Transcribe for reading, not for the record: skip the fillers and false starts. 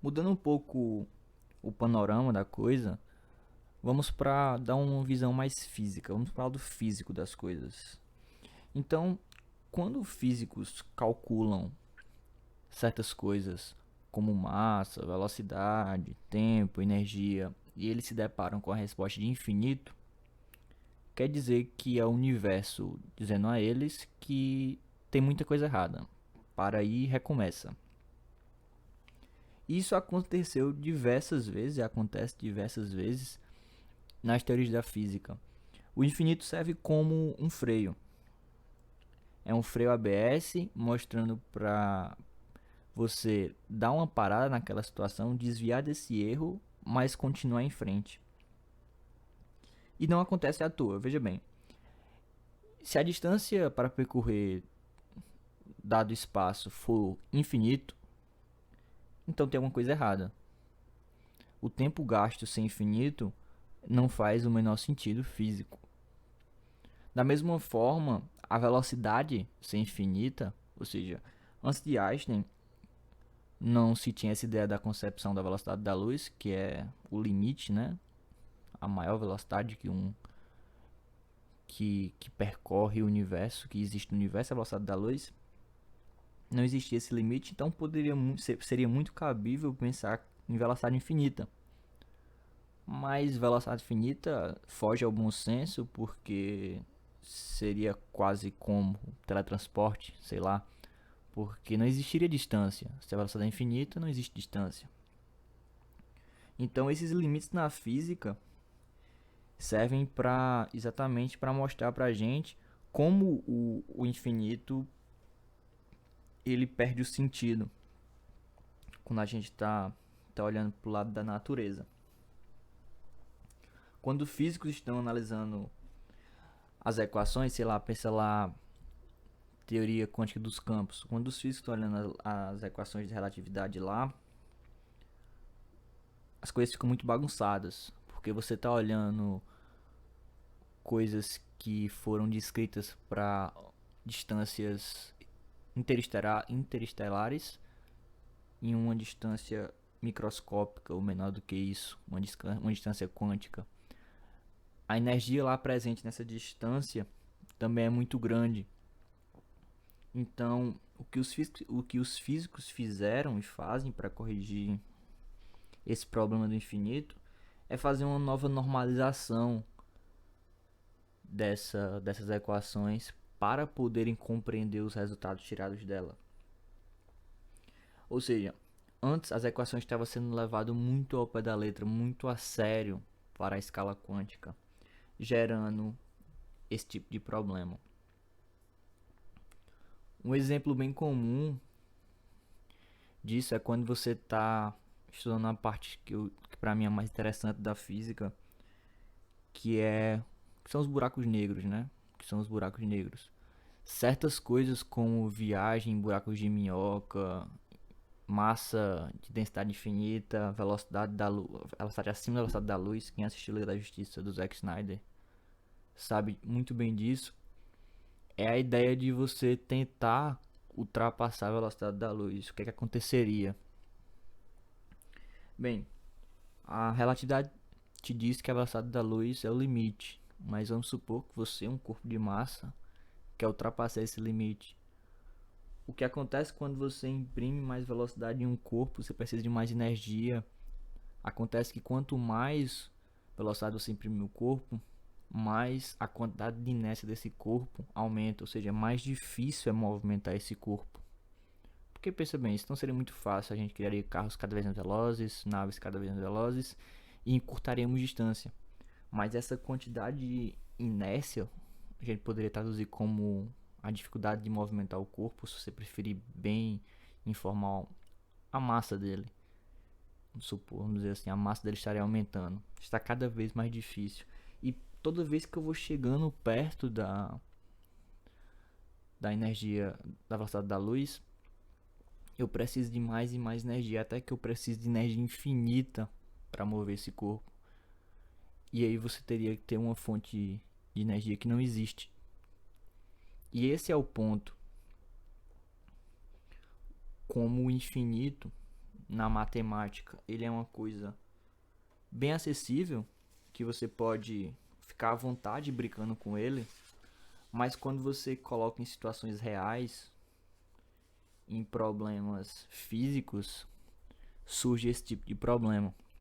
Mudando um pouco o panorama da coisa, vamos para dar uma visão mais física, vamos para o lado físico das coisas. Então, quando físicos calculam certas coisas como massa, velocidade, tempo, energia, e eles se deparam com a resposta de infinito, quer dizer que é o universo dizendo a eles que tem muita coisa errada. Para aí recomeça. Isso aconteceu diversas vezes, e acontece diversas vezes nas teorias da física. O infinito serve como um freio. É um freio ABS mostrando para você dar uma parada naquela situação, desviar desse erro, mas continuar em frente. E não acontece à toa, veja bem. Se a distância para percorrer dado espaço for infinito, então tem alguma coisa errada. O tempo gasto ser infinito não faz o menor sentido físico. Da mesma forma, a velocidade ser infinita, ou seja, antes de Einstein não se tinha essa ideia da concepção da velocidade da luz, que é o limite, né? A maior velocidade que percorre o universo, que existe no universo, é a velocidade da luz. Não existia esse limite, então seria muito cabível pensar em velocidade infinita. Mas velocidade infinita foge ao bom senso porque seria quase como teletransporte, sei lá, porque não existiria distância. Se a velocidade é infinita, não existe distância. Então esses limites na física servem para exatamente para mostrar para a gente como o infinito ele perde o sentido quando a gente tá olhando para o lado da natureza. Quando físicos estão analisando as equações, sei lá, pensa lá, teoria quântica dos campos. Quando os físicos estão olhando as equações de relatividade lá, as coisas ficam muito bagunçadas, porque você está olhando coisas que foram descritas para distâncias interestelares em uma distância microscópica ou menor do que isso, uma distância quântica. A energia lá presente nessa distância também é muito grande. Então, o que os físicos fizeram e fazem para corrigir esse problema do infinito é fazer uma nova normalização dessas equações para poderem compreender os resultados tirados dela. Ou seja, antes as equações estavam sendo levadas muito ao pé da letra, muito a sério para a escala quântica, gerando esse tipo de problema. Um exemplo bem comum disso é quando você está estudando a parte que para mim é mais interessante da física, que são os buracos negros, né? Que são os buracos negros. Certas coisas como viagem em buracos de minhoca, massa de densidade infinita, velocidade da luz, velocidade acima da velocidade da luz, quem assistiu Liga da Justiça do Zack Snyder sabe muito bem disso. É a ideia de você tentar ultrapassar a velocidade da luz. O que é que aconteceria? Bem, a relatividade te diz que a velocidade da luz é o limite, mas vamos supor que você é um corpo de massa quer ultrapassar esse limite. O que acontece quando você imprime mais velocidade em um corpo, você precisa de mais energia. Acontece que quanto mais velocidade você imprime no corpo, mais a quantidade de inércia desse corpo aumenta, ou seja, é mais difícil é movimentar esse corpo. Porque pensa bem, isso não seria muito fácil, a gente criaria carros cada vez mais velozes, naves cada vez mais velozes e encurtaríamos distância. Mas essa quantidade de inércia a gente poderia traduzir como a dificuldade de movimentar o corpo, se você preferir bem informar a massa dele. Vamos supor, vamos dizer assim, a massa dele estaria aumentando. Está cada vez mais difícil. E toda vez que eu vou chegando perto da energia, da velocidade da luz, eu preciso de mais e mais energia, até que eu preciso de energia infinita para mover esse corpo. E aí você teria que ter uma fonte de energia que não existe. E esse é o ponto. Como o infinito na matemática ele é uma coisa bem acessível, que você pode ficar à vontade brincando com ele, mas quando você coloca em situações reais, em problemas físicos, surge esse tipo de problema.